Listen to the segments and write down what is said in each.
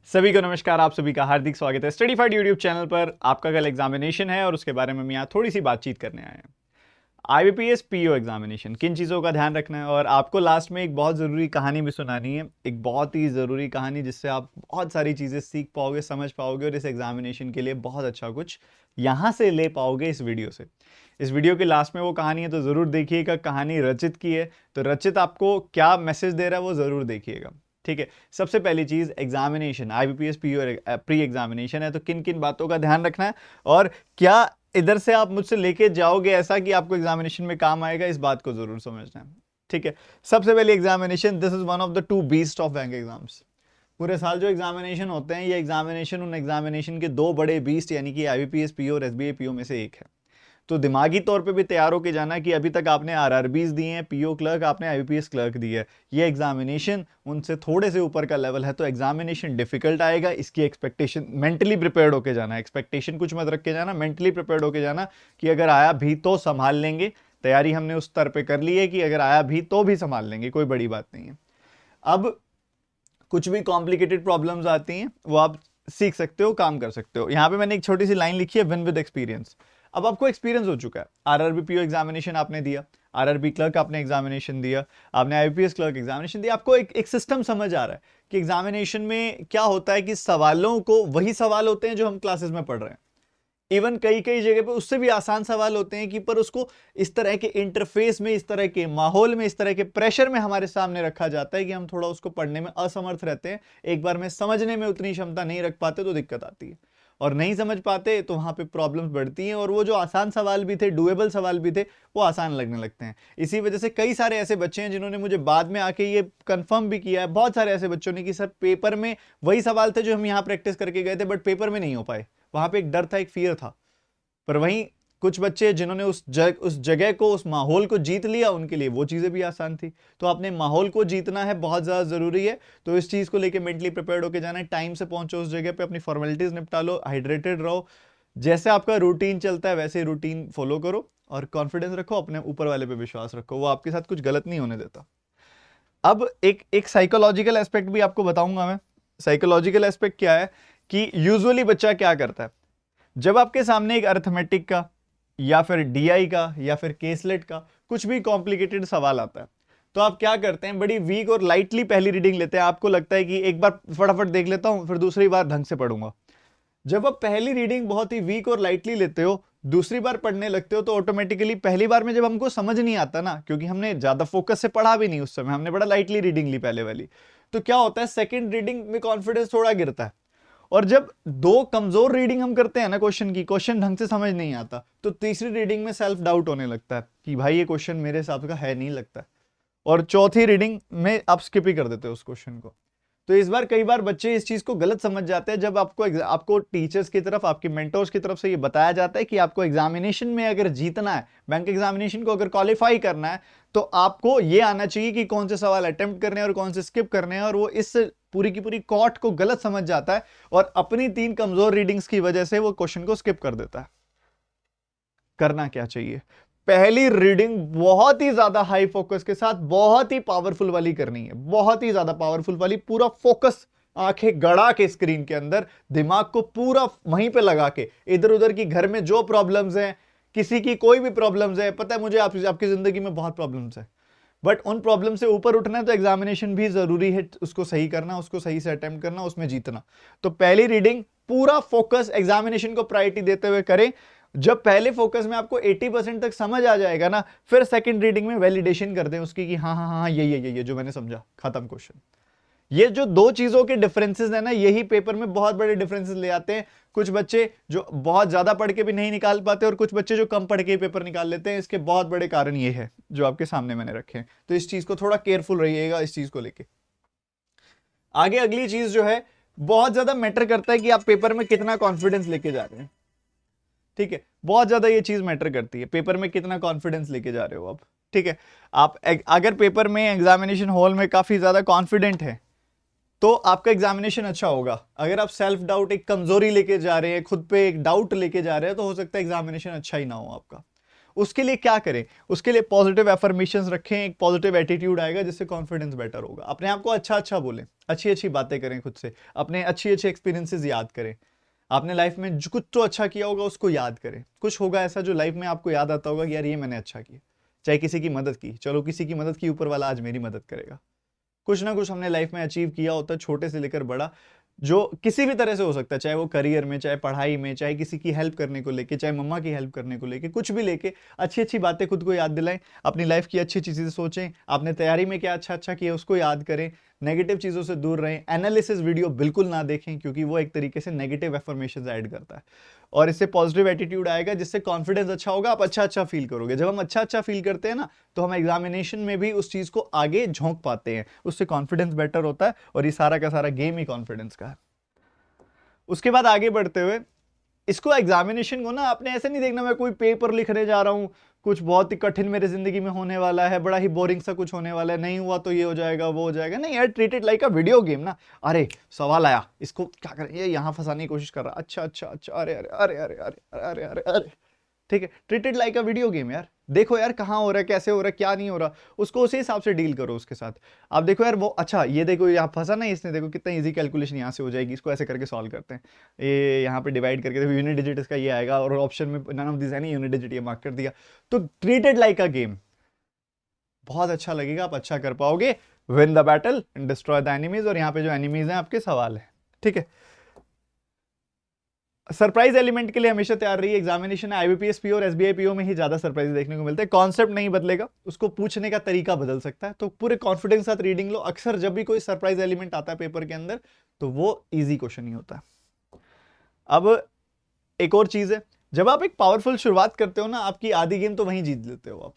सभी को नमस्कार। आप सभी का हार्दिक स्वागत है स्टडीफाइड यूट्यूब चैनल पर। आपका कल एग्जामिनेशन है और उसके बारे में हम यहाँ थोड़ी सी बातचीत करने आए हैं। आईबीपीएस पीओ एग्जामिनेशन, किन चीज़ों का ध्यान रखना है, और आपको लास्ट में एक बहुत ज़रूरी कहानी भी सुनानी है, एक बहुत ही ज़रूरी कहानी जिससे आप बहुत सारी चीज़ें सीख पाओगे, समझ पाओगे और इस एग्जामिनेशन के लिए बहुत अच्छा कुछ यहाँ से ले पाओगे इस वीडियो से। इस वीडियो के लास्ट में वो कहानी है तो ज़रूर देखिएगा। कहानी रचित की है तो रचित आपको क्या मैसेज दे रहा है वो ज़रूर देखिएगा। ठीक है, सबसे पहली चीज़ examination, IBPS PO pre examination है तो किन किन बातों का ध्यान रखना है और क्या इधर से आप मुझसे लेके जाओगे ऐसा कि आपको एग्जामिनेशन में काम आएगा, इस बात को जरूर समझना है। ठीक है, सबसे पहले examination, this is one of the two beast of bank exams. पूरे साल जो एग्जामिनेशन होते हैं ये एग्जामिनेशन उन एग्जामिनेशन के दो बड़े बीस्ट यानी कि आईबीपीएस पीओ और एसबीआई पीओ में से एक है। तो दिमागी तौर पे भी तैयार होके जाना कि अभी तक आपने आरआरबीज दिए हैं, पीओ क्लर्क, आपने आईबीपीएस क्लर्क दिया है, ये एग्जामिनेशन उनसे थोड़े से ऊपर का लेवल है तो एग्जामिनेशन डिफिकल्ट आएगा। इसकी एक्सपेक्टेशन मेंटली प्रिपेयर्ड होके जाना, एक्सपेक्टेशन कुछ मत रख के जाना, मेंटली प्रिपेयर्ड होके जाना कि अगर आया भी तो संभाल लेंगे। तैयारी हमने उस स्तर पे कर ली है कि अगर आया भी तो भी संभाल लेंगे, कोई बड़ी बात नहीं है। अब कुछ भी कॉम्प्लिकेटेड प्रॉब्लम्स आती हैं वो आप सीख सकते हो, काम कर सकते हो। यहाँ पे मैंने एक छोटी सी लाइन लिखी है, विन विद एक्सपीरियंस। अब आपको एक्सपीरियंस हो चुका है, आरआरबी पीओ एग्जामिनेशन आपने दिया, आरआरबी क्लर्क आपने एग्जामिनेशन दिया, आपने आईपीएस क्लर्क एग्जामिनेशन दिया, आपको एक सिस्टम समझ आ रहा है कि एग्जामिनेशन में क्या होता है कि सवालों को वही सवाल होते हैं जो हम क्लासेस में पढ़ रहे हैं। इवन कई कई जगह पे उससे भी आसान सवाल होते हैं कि पर उसको इस तरह के इंटरफेस में, इस तरह के माहौल में, इस तरह के प्रेशर में हमारे सामने रखा जाता है कि हम थोड़ा उसको पढ़ने में असमर्थ रहते हैं, एक बार में समझने में उतनी क्षमता नहीं रख पाते तो दिक्कत आती है, और नहीं समझ पाते तो वहां पे प्रॉब्लम्स बढ़ती हैं और वो जो आसान सवाल भी थे, डुएबल सवाल भी थे, वो आसान लगने लगते हैं। इसी वजह से कई सारे ऐसे बच्चे हैं जिन्होंने मुझे बाद में आके ये कंफर्म भी किया है, बहुत सारे ऐसे बच्चों ने, कि सर पेपर में वही सवाल थे जो हम यहाँ प्रैक्टिस करके गए थे बट पेपर में नहीं हो पाए। वहां पे एक डर था, एक फियर था। पर वहीं कुछ बच्चे जिन्होंने उस जगह को, उस माहौल को जीत लिया, उनके लिए वो चीजें भी आसान थी। तो आपने माहौल को जीतना है, बहुत ज्यादा जरूरी है। तो इस चीज को लेके मेंटली प्रिपेयर्ड होकर जाना है, टाइम से पहुंचो उस जगह पे, अपनी फॉर्मेलिटीज निपटा लो, हाइड्रेटेड रहो, जैसे आपका रूटीन चलता है वैसे रूटीन फॉलो करो और कॉन्फिडेंस रखो, अपने ऊपर वाले पे विश्वास रखो, वो आपके साथ कुछ गलत नहीं होने देता। अब एक एक साइकोलॉजिकल एस्पेक्ट भी आपको बताऊंगा मैं। साइकोलॉजिकल एस्पेक्ट क्या है कि यूजुअली बच्चा क्या करता है, जब आपके सामने एक अर्थमेटिक का या फिर डीआई का या फिर केसलेट का कुछ भी कॉम्प्लिकेटेड सवाल आता है तो आप क्या करते हैं, बड़ी वीक और लाइटली पहली रीडिंग लेते हैं। आपको लगता है कि एक बार फटाफट देख लेता हूं फिर दूसरी बार ढंग से पढ़ूंगा। जब आप पहली रीडिंग बहुत ही वीक और लाइटली लेते हो, दूसरी बार पढ़ने लगते हो तो ऑटोमेटिकली पहली बार में जब हमको समझ नहीं आता ना, क्योंकि हमने ज्यादा फोकस से पढ़ा भी नहीं, उस समय हमने बड़ा लाइटली रीडिंग ली पहले वाली, तो क्या होता है सेकंड रीडिंग में कॉन्फिडेंस थोड़ा गिरता है। और जब दो कमजोर रीडिंग हम करते हैं ना क्वेश्चन की, क्वेश्चन ढंग से समझ नहीं आता, तो तीसरी रीडिंग में सेल्फ डाउट होने लगता है कि भाई ये क्वेश्चन मेरे हिसाब का है नहीं लगता है। और चौथी रीडिंग में आप स्किप ही कर देते हो उस क्वेश्चन को। तो इस बार कई बार बच्चे इस चीज को गलत समझ जाते हैं, जब आपको टीचर्स की तरफ, आपके मेंटर्स की तरफ से ये बताया जाता है कि आपको एग्जामिनेशन में अगर जीतना है, बैंक एग्जामिनेशन को अगर क्वालिफाई करना है, तो आपको ये आना चाहिए कि कौन से सवाल अटेम्प्ट करने हैं और कौन से स्किप करने हैं, और वो इस पूरी की पूरी कॉट को गलत समझ जाता है और अपनी तीन कमजोर रीडिंग्स की वजह से वो क्वेश्चन को स्किप कर देता है। करना क्या चाहिए, पहली रीडिंग बहुत ही ज्यादा हाई फोकस के साथ, बहुत ही पावरफुल वाली करनी है, बहुत ही ज्यादा पावरफुल वाली, पूरा फोकस, आंखें गड़ा के स्क्रीन के अंदर, दिमाग को पूरा वहीं पे लगा के, इधर उधर की घर में जो प्रॉब्लम्स हैं, किसी की कोई भी प्रॉब्लम्स है, पता है मुझे आपकी जिंदगी में बहुत प्रॉब्लम्स है, बट उन प्रॉब्लम से ऊपर उठना है तो एग्जामिनेशन भी जरूरी है, उसको सही करना, उसको सही से अटेम्प्ट करना, उसमें जीतना। तो पहली रीडिंग पूरा फोकस एग्जामिनेशन को प्रायोरिटी देते हुए करें। जब पहले फोकस में आपको 80% तक समझ आ जाएगा ना, फिर सेकंड रीडिंग में वैलिडेशन कर दें उसकी कि हाँ हाँ हाँ ये जो मैंने समझा, खत्म क्वेश्चन। ये जो दो चीजों के डिफरेंसेस है ना, यही पेपर में बहुत बड़े डिफरेंसेस ले आते हैं। कुछ बच्चे जो बहुत ज्यादा पढ़ के भी नहीं निकाल पाते और कुछ बच्चे जो कम पढ़ के पेपर निकाल लेते हैं। इसके बहुत बड़े कारण ये है जो आपके सामने मैंने रखे हैं। तो इस चीज को थोड़ा केयरफुल रहिएगा, इस चीज को लेके। आगे अगली चीज जो है, बहुत ज्यादा मैटर करता है कि आप पेपर में कितना कॉन्फिडेंस लेके जा रहे हैं। ठीक है, बहुत ज्यादा ये चीज मैटर करती है, पेपर में कितना कॉन्फिडेंस लेके जा रहे हो आप। ठीक है, आप अगर पेपर में, एग्जामिनेशन हॉल में काफी ज्यादा कॉन्फिडेंट है तो आपका एग्जामिनेशन अच्छा होगा। अगर आप सेल्फ डाउट, एक कमजोरी लेके जा रहे हैं, खुद पे एक डाउट लेके जा रहे हैं, तो हो सकता है एग्जामिनेशन अच्छा ही ना हो आपका। उसके लिए क्या करें? उसके लिए पॉजिटिव एफर्मेशंस रखें, एक पॉजिटिव एटीट्यूड आएगा जिससे कॉन्फिडेंस बेटर होगा। अपने आप को अच्छा अच्छा बोलें, अच्छी अच्छी बातें करें खुद से, अपने अच्छे अच्छे एक्सपीरियंसेस याद करें। आपने लाइफ में जो कुछ तो अच्छा किया होगा उसको याद करें। कुछ होगा ऐसा जो लाइफ में आपको याद आता होगा कि यार ये मैंने अच्छा किया, चाहे किसी की मदद की, चलो किसी की मदद की, ऊपर वाला आज मेरी मदद करेगा। कुछ ना कुछ हमने लाइफ में अचीव किया होता है, छोटे से लेकर बड़ा, जो किसी भी तरह से हो सकता है, चाहे वो करियर में, चाहे पढ़ाई में, चाहे किसी की हेल्प करने को लेके, चाहे मम्मा की हेल्प करने को लेके, कुछ भी लेके अच्छी अच्छी बातें खुद को याद दिलाएं। अपनी लाइफ की अच्छी चीजें सोचें, आपने तैयारी में क्या अच्छा अच्छा किया उसको याद करें, नेगेटिव चीजों से दूर रहें। एनालिसिस वीडियो बिल्कुल ना देखें क्योंकि वो एक तरीके से नेगेटिव एफर्मेशन ऐड करता है, और इससे पॉजिटिव एटीट्यूड आएगा जिससे कॉन्फिडेंस अच्छा होगा, आप अच्छा अच्छा फील करोगे। जब हम अच्छा अच्छा फील करते हैं ना, तो हम एग्जामिनेशन में भी उस चीज को आगे झोंक पाते हैं, उससे कॉन्फिडेंस बेटर होता है, और ये सारा का सारा गेम ही कॉन्फिडेंस का है। उसके बाद आगे बढ़ते हुए, इसको एग्जामिनेशन को ना आपने ऐसे नहीं देखना मैं कोई पेपर लिखने जा रहा हूं, कुछ बहुत ही कठिन मेरे जिंदगी में होने वाला है, बड़ा ही बोरिंग सा कुछ होने वाला है, नहीं हुआ तो ये हो जाएगा वो हो जाएगा। नहीं यार, treat it like a video game ना। अरे सवाल आया, इसको क्या करें, ये यहां फंसाने की कोशिश कर रहा, अच्छा अच्छा अच्छा, अरे अरे अरे अरे अरे अरे अरे अरे, ठीक है, treated like a video game यार। देखो यार कहाँ हो रहा है, कैसे हो रहा है, क्या नहीं हो रहा, उसको उसी हिसाब से डील करो उसके साथ। आप देखो यार वो, अच्छा ये देखो यहाँ फंसा ना इसने, देखो कितना इजी कैलकुलेशन यहाँ से हो जाएगी, इसको ऐसे करके सॉल्व करते हैं। ये यहाँ पे डिवाइड करके देखो, यूनिट डिजिट इसका ये आएगा, और ऑप्शन में नन ऑफ दिस है नहीं, यूनिट डिजिट ये मार्क कर दिया। तो ट्रीटेड लाइक अ गेम बहुत अच्छा लगेगा, आप अच्छा कर पाओगे। Win the battle and destroy the enemies, और यहाँ पे जो एनिमीज हैं आपके सवाल है, ठीक है। सरप्राइज एलिमेंट के लिए हमेशा तैयार रहिए। एग्जामिनेशन है आईबीपीएस पीओ और एसबीआई पीओ में ही ज्यादा सरप्राइज देखने को मिलते हैं। कॉन्सेप्ट नहीं बदलेगा, उसको पूछने का तरीका बदल सकता है, तो पूरे कॉन्फिडेंस के साथ रीडिंग लो। अक्सर जब भी कोई सरप्राइज एलिमेंट आता है पेपर के अंदर, तो वो इजी क्वेश्चन ही होता है। अब एक और चीज है, जब आप एक पावरफुल शुरुआत करते हो ना, आपकी आधी गेम तो वहीं जीत लेते हो आप,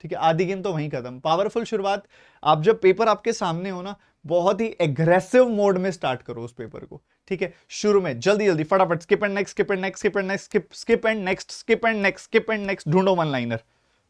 ठीक है, आधी गेम तो वहीं खत्म। पावरफुल शुरुआत, आप जब पेपर आपके सामने हो ना, बहुत ही एग्रेसिव मोड में स्टार्ट करो उस पेपर को, ठीक है। शुरू में जल्दी जल्दी फटाफट skip and next, skip and next, skip and next, skip and next, skip and next, skip and next, ढूंढो वन लाइनर।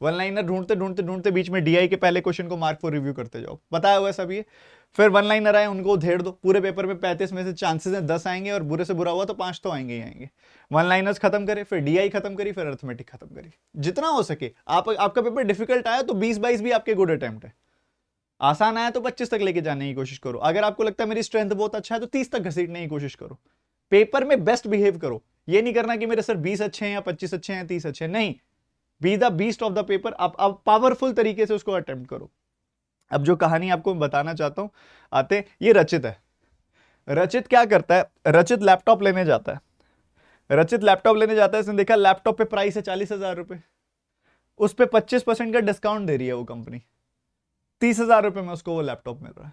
वन लाइनर ढूंढते ढूंढते ढूंढते बीच में डीआई के पहले क्वेश्चन को मार्क फॉर रिव्यू करते जाओ, बताया हुआ सब ये। फिर वन लाइनर आए उनको उधेड़ दो। पूरे पेपर में 35 में से चांसेस हैं 10 आएंगे, और बुरे से बुरा हुआ तो 5 तो आएंगे ही आएंगे। वन लाइनर्स खत्म करे, फिर डीआई खत्म करी, फिर अर्थमेटिक खत्म करी, जितना हो सके। आपका पेपर डिफिकल्ट आया तो 20-22 भी आपके गुड अटेम्प्ट है। आसान आया तो 25 तक लेके जाने की कोशिश करो। अगर आपको लगता है मेरी स्ट्रेंथ बहुत अच्छा है तो 30 तक घसीटने की कोशिश करो। पेपर में बेस्ट बिहेव करो। ये नहीं करना कि मेरे सर 20 अच्छे हैं या 25 अच्छे हैं 30 अच्छे हैं, नहीं। Be the beast of the paper. आप पावरफुल तरीके से उसको अटेम्प्ट करो। अब जो कहानी आपको मैं बताना चाहता हूं, आते, ये रचित है। रचित क्या करता है, रचित लैपटॉप लेने जाता है। रचित लैपटॉप लेने जाता है, इसने देखा लैपटॉप पे प्राइस है 40,000 रुपए, उस पे 25% का डिस्काउंट दे रही है वो कंपनी, 30,000 रुपए में उसको वो लैपटॉप मिल रहा है।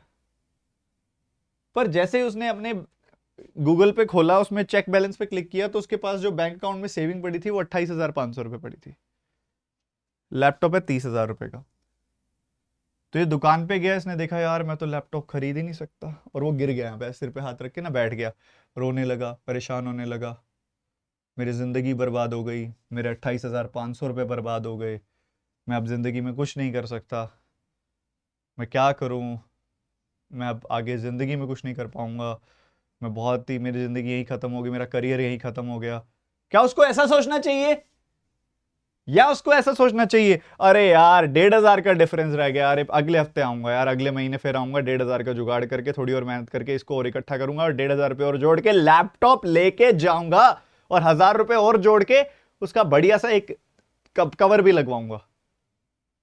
पर जैसे ही उसने अपने गूगल पे खोला, उसमें चेक बैलेंस पे क्लिक किया, तो उसके पास जो बैंक अकाउंट में सेविंग पड़ी थी वो 28,500 रुपए पड़ी थी। लैपटॉप है 30,000 रुपए का। तो ये दुकान पे गया, इसने देखा यार मैं तो लैपटॉप खरीद ही नहीं सकता, और वो गिर गया यहाँ पे, सिर पे हाथ रख के ना बैठ गया, रोने लगा, परेशान होने लगा। मेरी जिंदगी बर्बाद हो गई, मेरे 28,500 रुपये बर्बाद हो गए, मैं अब जिंदगी में कुछ नहीं कर सकता, मैं क्या करूं, मैं अब आगे जिंदगी में कुछ नहीं कर पाऊंगा, मैं बहुत ही, मेरी जिंदगी यही खत्म हो गई, मेरा करियर यही खत्म हो गया। क्या उसको ऐसा सोचना चाहिए? या उसको ऐसा सोचना चाहिए अरे यार 1,500 का डिफरेंस रह गया, अरे अगले हफ्ते आऊंगा यार, अगले महीने फिर आऊंगा, 1,500 का जुगाड़ करके थोड़ी और मेहनत करके इसको और इकट्ठा करूंगा, और 1,500 रुपये और जोड़ के लैपटॉप लेके जाऊंगा, और 1,000 रुपये और जोड़ के उसका बढ़िया सा एक कवर भी लगवाऊंगा,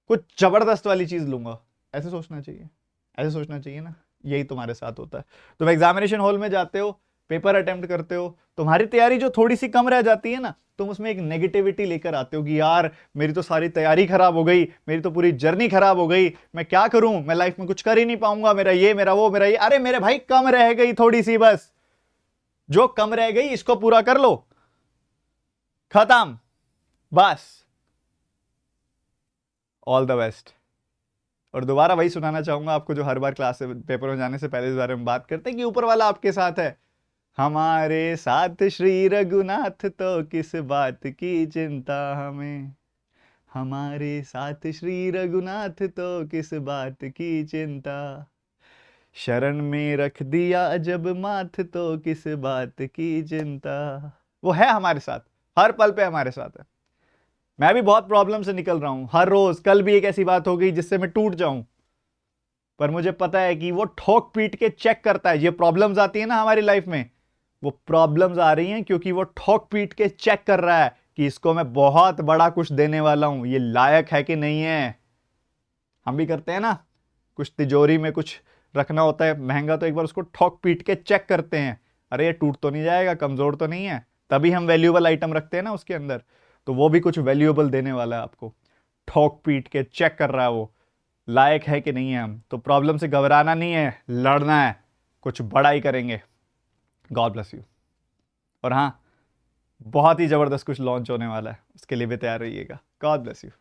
कुछ जबरदस्त वाली चीज लूंगा। ऐसे सोचना चाहिए, ऐसे सोचना चाहिए ना। यही तुम्हारे साथ होता है। तुम एग्जामिनेशन हॉल में जाते हो, पेपर अटेम्प्ट करते हो, तुम्हारी तैयारी जो थोड़ी सी कम रह जाती है ना, तुम उसमें एक नेगेटिविटी लेकर आते हो कि यार मेरी तो सारी तैयारी खराब हो गई, मेरी तो पूरी जर्नी खराब हो गई, मैं क्या करूं, मैं लाइफ में कुछ कर ही नहीं पाऊंगा, मेरा ये मेरा वो मेरा ये। अरे मेरे भाई कम रह गई थोड़ी सी, बस जो कम रह गई इसको पूरा कर लो, खत्म, बस। All the best. और दोबारा वही सुनाना चाहूंगा आपको जो हर बार क्लास से पेपर में जाने से पहले इस बारे में बात करते हैं कि ऊपर वाला आपके साथ है। हमारे साथ श्री रघुनाथ तो किस बात की चिंता हमें, हमारे साथ श्री रघुनाथ तो किस बात की चिंता, शरण में रख दिया जब माथ तो किस बात की चिंता। वो है हमारे साथ, हर पल पे हमारे साथ है। मैं भी बहुत प्रॉब्लम से निकल रहा हूं हर रोज। कल भी एक ऐसी बात हो गई जिससे मैं टूट जाऊं, पर मुझे पता है कि वो ठोक पीट के चेक करता है। ये प्रॉब्लम्स आती है ना हमारी लाइफ में, वो प्रॉब्लम्स आ रही हैं क्योंकि वो ठोक पीट के चेक कर रहा है कि इसको मैं बहुत बड़ा कुछ देने वाला हूं, ये लायक है कि नहीं है। हम भी करते हैं ना, कुछ तिजोरी में कुछ रखना होता है महंगा, तो एक बार उसको ठोक पीट के चेक करते हैं, अरे ये टूट तो नहीं जाएगा, कमजोर तो नहीं है, तभी हम वैल्यूएबल आइटम रखते हैं ना उसके अंदर। तो वो भी कुछ वैल्यूएबल देने वाला है आपको, ठोक पीट के चेक कर रहा है वो लायक है कि नहीं है। हम तो प्रॉब्लम से घबराना नहीं है, लड़ना है, कुछ बड़ा ही करेंगे। God bless you. और हाँ, बहुत ही जबरदस्त कुछ लॉन्च होने वाला है, उसके लिए भी तैयार रहिएगा। God bless you.